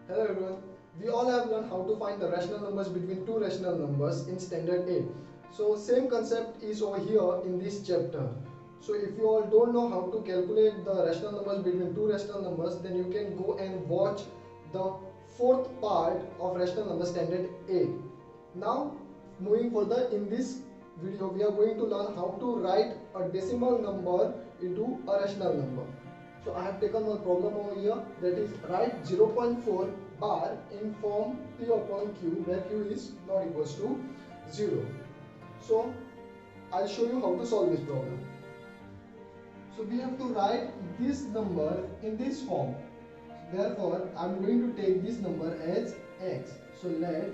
Hello everyone. We all have learned how to find the rational numbers between two rational numbers in standard 8. So same concept is over here in this chapter. So if you all don't know how to calculate the rational numbers between two rational numbers, then you can go and watch the fourth part of rational number standard 8. Now moving further, in this video we are going to learn how to write a decimal number into a rational number. So I have taken one problem over here, that is write 0.4 bar in form P upon Q where Q is not equals to 0. So I'll show you how to solve this problem. So we have to write this number in this form. Therefore I'm going to take this number as x. So let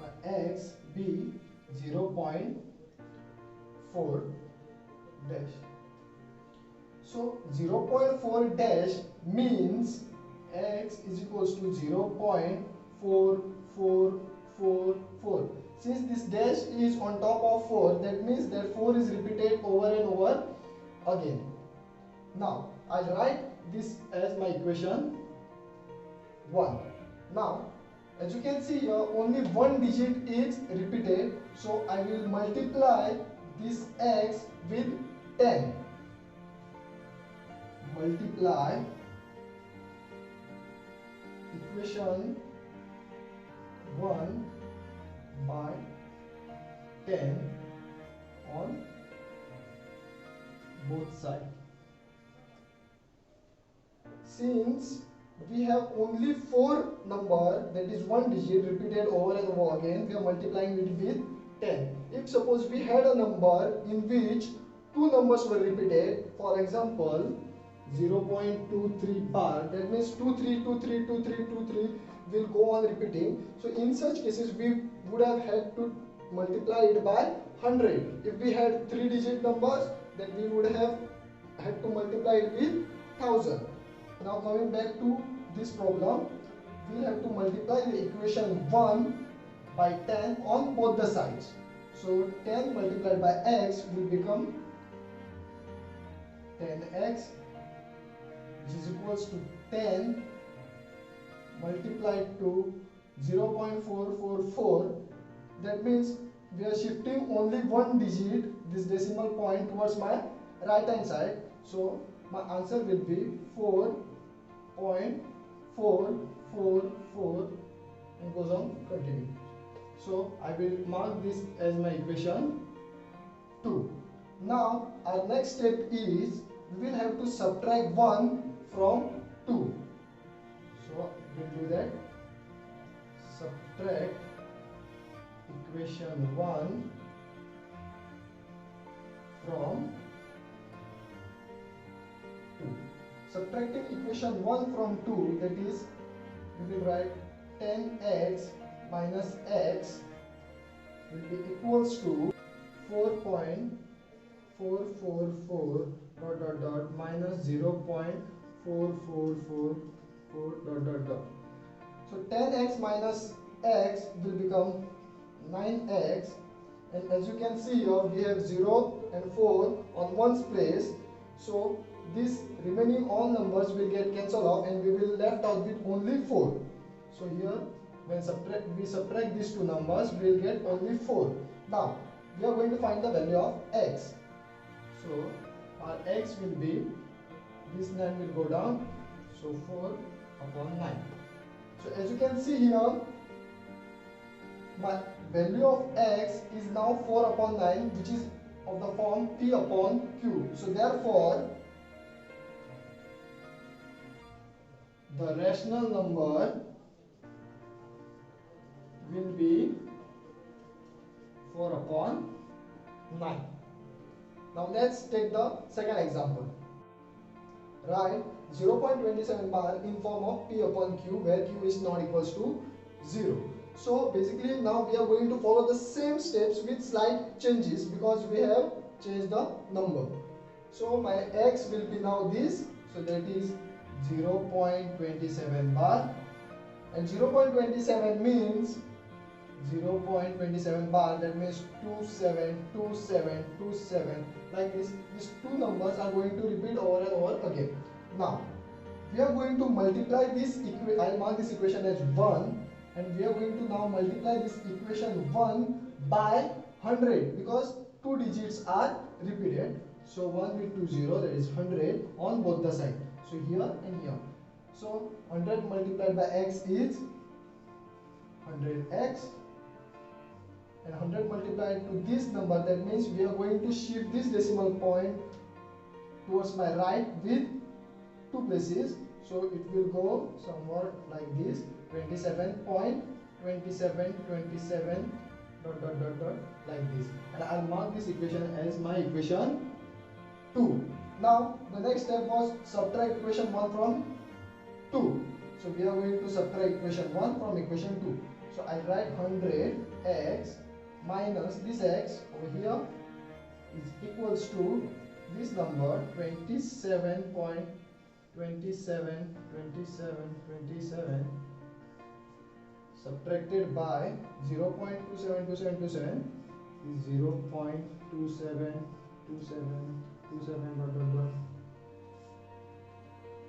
my x be 0.4 dash. So 0.4 dash means x is equals to 0.4444. Since this dash is on top of 4, that means that 4 is repeated over and over again. Now I'll write this as my equation 1. Now as you can see here, only one digit is repeated, so I will multiply this x with 10. Multiply equation 1 by 10 on both sides. Since we have only 4 number, that is one digit repeated over and over again, we are multiplying it with 10. If suppose we had a number in which two numbers were repeated, for example 0.23 bar, that means 23232323 will go on repeating. So in such cases we would have had to multiply it by 100. If we had 3 digit numbers, then we would have had to multiply it with 1000. Now coming back to this problem, we have to multiply the equation 1 by 10 on both the sides. So 10 multiplied by x will become 10x, which is equals to 10 multiplied to 0.444. That means we are shifting only one digit, this decimal point, towards my right hand side. So my answer will be 4.444 and goes on continue. So I will mark this as my equation 2. Now our next step is we will have to subtract 1 from 2. So we'll do that. Subtract equation 1 from 2. Subtracting equation 1 from 2, that is, we will write 10x minus x will be equals to 4.444 minus 0.4444 . So 10x minus x will become 9x, and as you can see here we have 0 and 4 on one's place, so these remaining all numbers will get cancelled off and we will left out with only 4. So here when we subtract these two numbers, we will get only 4. Now we are going to find the value of x. So our x will be, this 9 will go down, so 4 upon 9. So as you can see here, my value of x is now 4 upon 9, which is of the form P upon Q. So therefore the rational number will be 4 upon 9. Now let's take the second example. Write 0.27 bar in form of P upon Q where Q is not equals to 0. So basically now we are going to follow the same steps with slight changes because we have changed the number. So my x will be now this, so that is 0.27 bar, and 0.27 means 0.27 bar, that means 272727, like this. These two numbers are going to repeat over and over again. Now we are going to multiply this equation. I'll mark this equation as 1, and we are going to now multiply this equation 1 by 100 because two digits are repeated. So 1 with 2 0, that is 100 on both the sides. So here and here. So 100 multiplied by x is 100x, and 100 multiplied to this number, that means we are going to shift this decimal point towards my right with 2 places. So it will go somewhat like this, 27.2727 dot dot dot dot like this, and I'll mark this equation as my equation 2. Now the next step was subtract equation 1 from 2. So we are going to subtract equation 1 from equation 2. So I write 100x minus this x over here is equals to this number 27.272727 subtracted by 0.272727 is 0.272727 dot dot dot.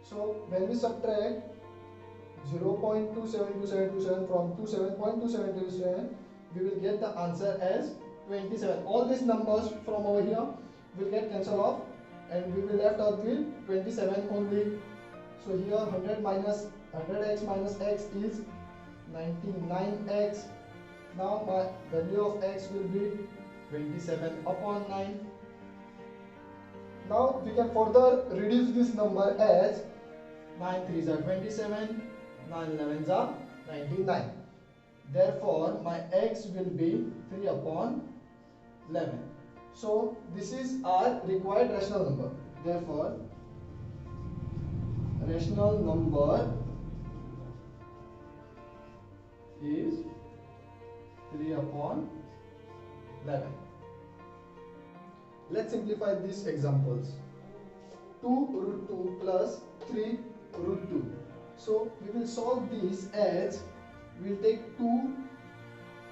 So when we subtract 0.272727 from 27.2727, we will get the answer as 27. All these numbers from over here will get cancelled off, and we will left out with 27 only. So here 100x minus x is 99x. Now my value of x will be 27 upon 9. Now we can further reduce this number as 9 3s are 27, 9 11s are 99. Therefore my x will be 3 upon 11. So this is our required rational number. Therefore rational number is 3 upon 11. Let's simplify these examples. 2 root 2 plus 3 root 2. So we will solve this as we will take 2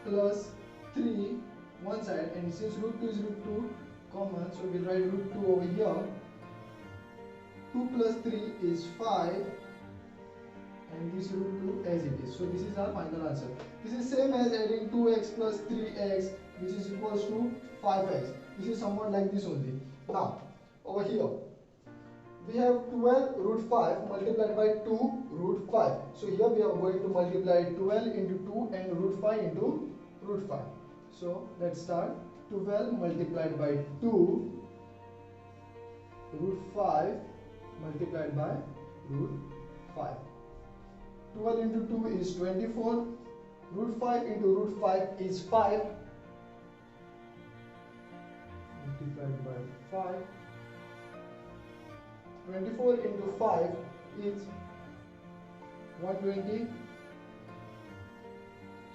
plus 3 one side, and since root 2 is root 2 common, so we will write root 2 over here. 2 plus 3 is 5, and this root 2 as it is. So this is our final answer. This is same as adding 2x plus 3x, which is equals to 5x. This is somewhat like this only. Now over here we have 12 root 5 multiplied by 2 root 5. So here we are going to multiply 12 into 2 and root 5 into root 5. So let's start. 12 multiplied by 2 root 5 multiplied by root 5. 12 into 2 is 24. Root 5 into root 5 is 5 multiplied by 5. 24 into 5 is 120.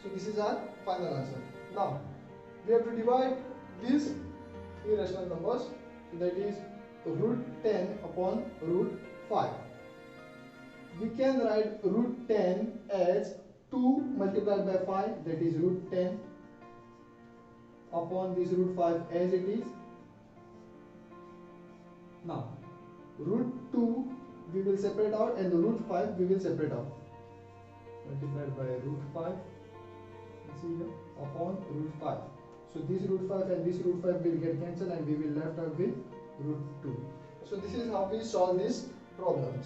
So this is our final answer. Now we have to divide these irrational numbers. So that is root 10 upon root 5. We can write root 10 as 2 multiplied by 5, that is root 10 upon this root 5 as it is. Now root 2 we will separate out, and the root 5 we will separate out. Multiplied by root 5, see here, upon root 5. So this root 5 and this root 5 will get cancelled, and we will left out with root 2. So this is how we solve these problems.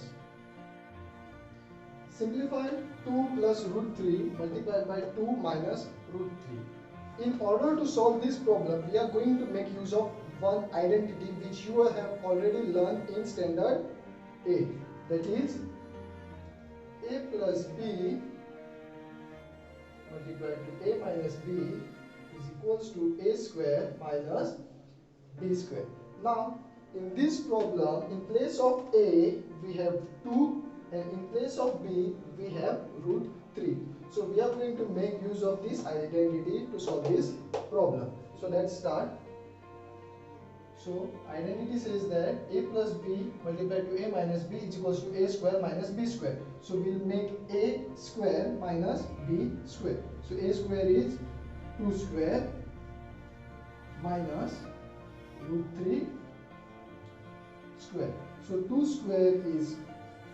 Simplify 2 plus root 3 multiplied by 2 minus root 3. In order to solve this problem, we are going to make use of one identity which you have already learned in standard 8. That is a plus b multiplied to a minus b is equals to a square minus b square. Now in this problem, in place of a we have 2, and in place of b we have root 3. So we are going to make use of this identity to solve this problem. So let's start. So identity says that a plus b multiplied to a minus b is equals to a square minus b square. So we'll make a square minus b square. So a square is 2 square minus root 3 square. So 2 square is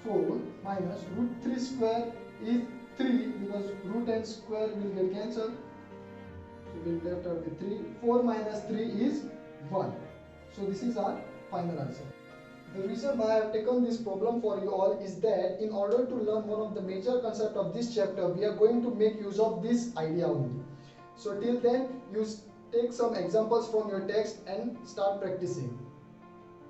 4 minus root 3 square is 3 because root and square will get cancelled. So we will left out with 3. 4 minus 3 is 1. So this is our final answer. The reason why I have taken this problem for you all is that in order to learn one of the major concepts of this chapter, we are going to make use of this idea only. So till then, you take some examples from your text and start practicing.